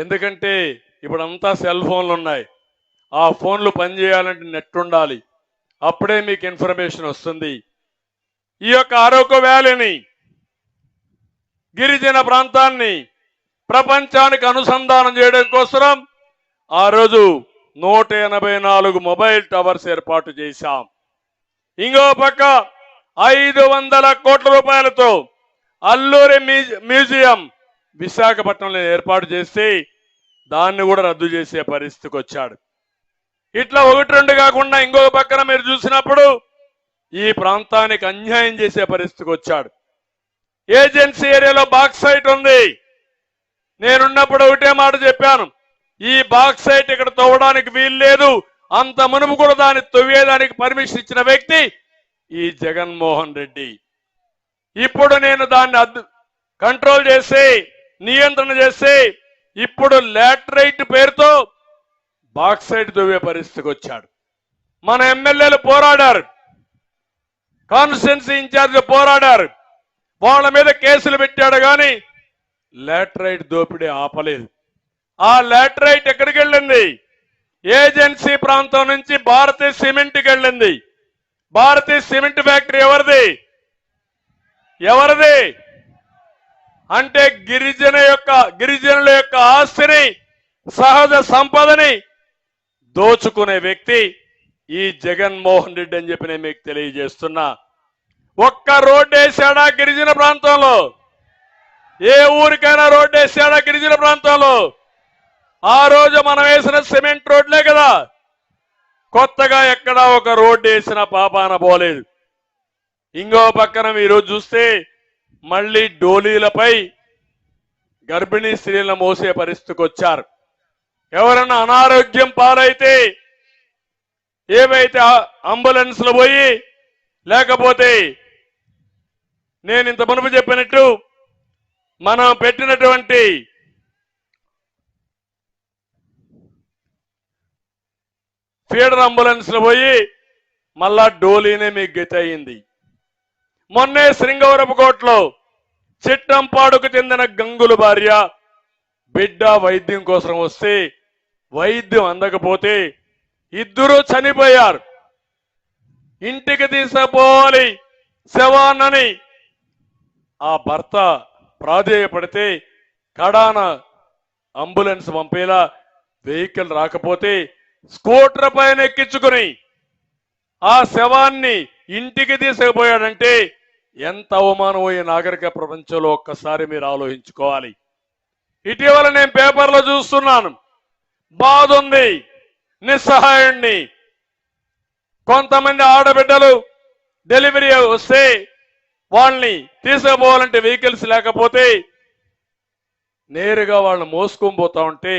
ఎందుకంటే ఇప్పుడంతా సెల్ ఫోన్లు ఉన్నాయి. ఆ ఫోన్లు పనిచేయాలంటే నెట్ ఉండాలి. అప్పుడే మీకు ఇన్ఫర్మేషన్ వస్తుంది. ఈ యొక్క అరకు వ్యాలీని, గిరిజన ప్రాంతాన్ని ప్రపంచానికి అనుసంధానం చేయడం కోసం ఆ రోజు 184 మొబైల్ టవర్స్ ఏర్పాటు చేశాం. ఇంకో పక్క 500 కోట్ల రూపాయలతో అల్లూరి మ్యూజియం విశాఖపట్నంలో ఏర్పాటు చేసి దాన్ని కూడా రద్దు చేసే పరిస్థితికి వచ్చాడు. ఇట్లా ఒకటి రెండు కాకుండా ఇంకొక పక్కన మీరు చూసినప్పుడు ఈ ప్రాంతానికి అన్యాయం చేసే పరిస్థితికి వచ్చాడు. ఏజెన్సీ ఏరియాలో బాక్సైట్ ఉంది. నేనున్నప్పుడు ఒకటే మాట చెప్పాను, ఈ బాక్సైట్ ఇక్కడ తవ్వడానికి వీలు లేదు. అంత మునుపు కూడా దాన్ని తవ్వేదానికి పర్మిషన్ ఇచ్చిన వ్యక్తి ఈ జగన్మోహన్ రెడ్డి. ఇప్పుడు నేను దాన్ని కంట్రోల్ చేసి, నియంత్రణ చేసి, ఇప్పుడు లాటరైట్ పేరుతో బాక్సైట్ తవ్వే పరిస్థితికి వచ్చాడు. మన ఎమ్మెల్యేలు పోరాడారు, కాన్స్టిట్యున్సీ ఇన్ఛార్జ్ పోరాడారు, వాళ్ళ మీద కేసులు పెట్టాడు కానీ లాటరైట్ దోపిడీ ఆపలేదు. ఆ లాటరైట్ ఎక్కడికి వెళ్ళింది? ఏజెన్సీ ప్రాంతం నుంచి భారతీయ సిమెంట్కి వెళ్ళింది. భారతీయ సిమెంట్ ఫ్యాక్టరీ ఎవరిది అంటే గిరిజనుల యొక్క ఆస్తిని, సహజ సంపదని దోచుకునే వ్యక్తి ఈ జగన్మోహన్ రెడ్డి అని చెప్పి నేను మీకు తెలియజేస్తున్నా. ఒక్క రోడ్డు వేసాడా గిరిజన ప్రాంతంలో? ఏ ఊరికైనా రోడ్డు వేసాడా గిరిజన ప్రాంతంలో? ఆ రోజు మనం వేసిన సిమెంట్ రోడ్లే కదా. కొత్తగా ఎక్కడా ఒక రోడ్డు వేసిన పాపాన పోలేదు. ఇంకో పక్కన మీరు చూస్తే మళ్ళీ డోలీలపై గర్భిణీ స్త్రీలను మోసే పరిస్థితికి వచ్చారు. ఎవరన్నా అనారోగ్యం పాలైతే ఏవైతే అంబులెన్స్లు పోయి, లేకపోతే నేను ఇంత మునుపు చెప్పినట్టు మనం పెట్టినటువంటి ఫీడర్ అంబులెన్స్లు పోయి మళ్ళా డోలీనే మీకు గతి అయింది. మొన్నే శ్రీంగవరపుకోటలో చిట్టంపాడుకు చెందిన గంగుల భార్య బిడ్డ వైద్యం కోసం వస్తే వైద్యం అందకపోతే ఇద్దరు చనిపోయారు. ఇంటికి తీసుకుపోవాలి శవాన్నని ఆ భర్త ప్రాధేయపడితే కడాన అంబులెన్స్ పంపేలా వెహికల్ రాకపోతే స్కూటర్ పైన ఎక్కించుకుని ఆ శవాన్ని ఇంటికి తీసుకుపోయాడంటే ఎంత అవమానం ఈ నాగరిక ప్రపంచంలో ఒక్కసారి మీరు ఆలోచించుకోవాలి. ఇటీవల నేను పేపర్లో చూస్తున్నాను, బాధ ఉంది, నిస్సహాయుణ్ణి. కొంతమంది ఆడబిడ్డలు డెలివరీ వస్తే వాళ్ళని తీసుకుపోవాలంటే వెహికల్స్ లేకపోతే నేరుగా వాళ్ళని మోసుకొని పోతా ఉంటే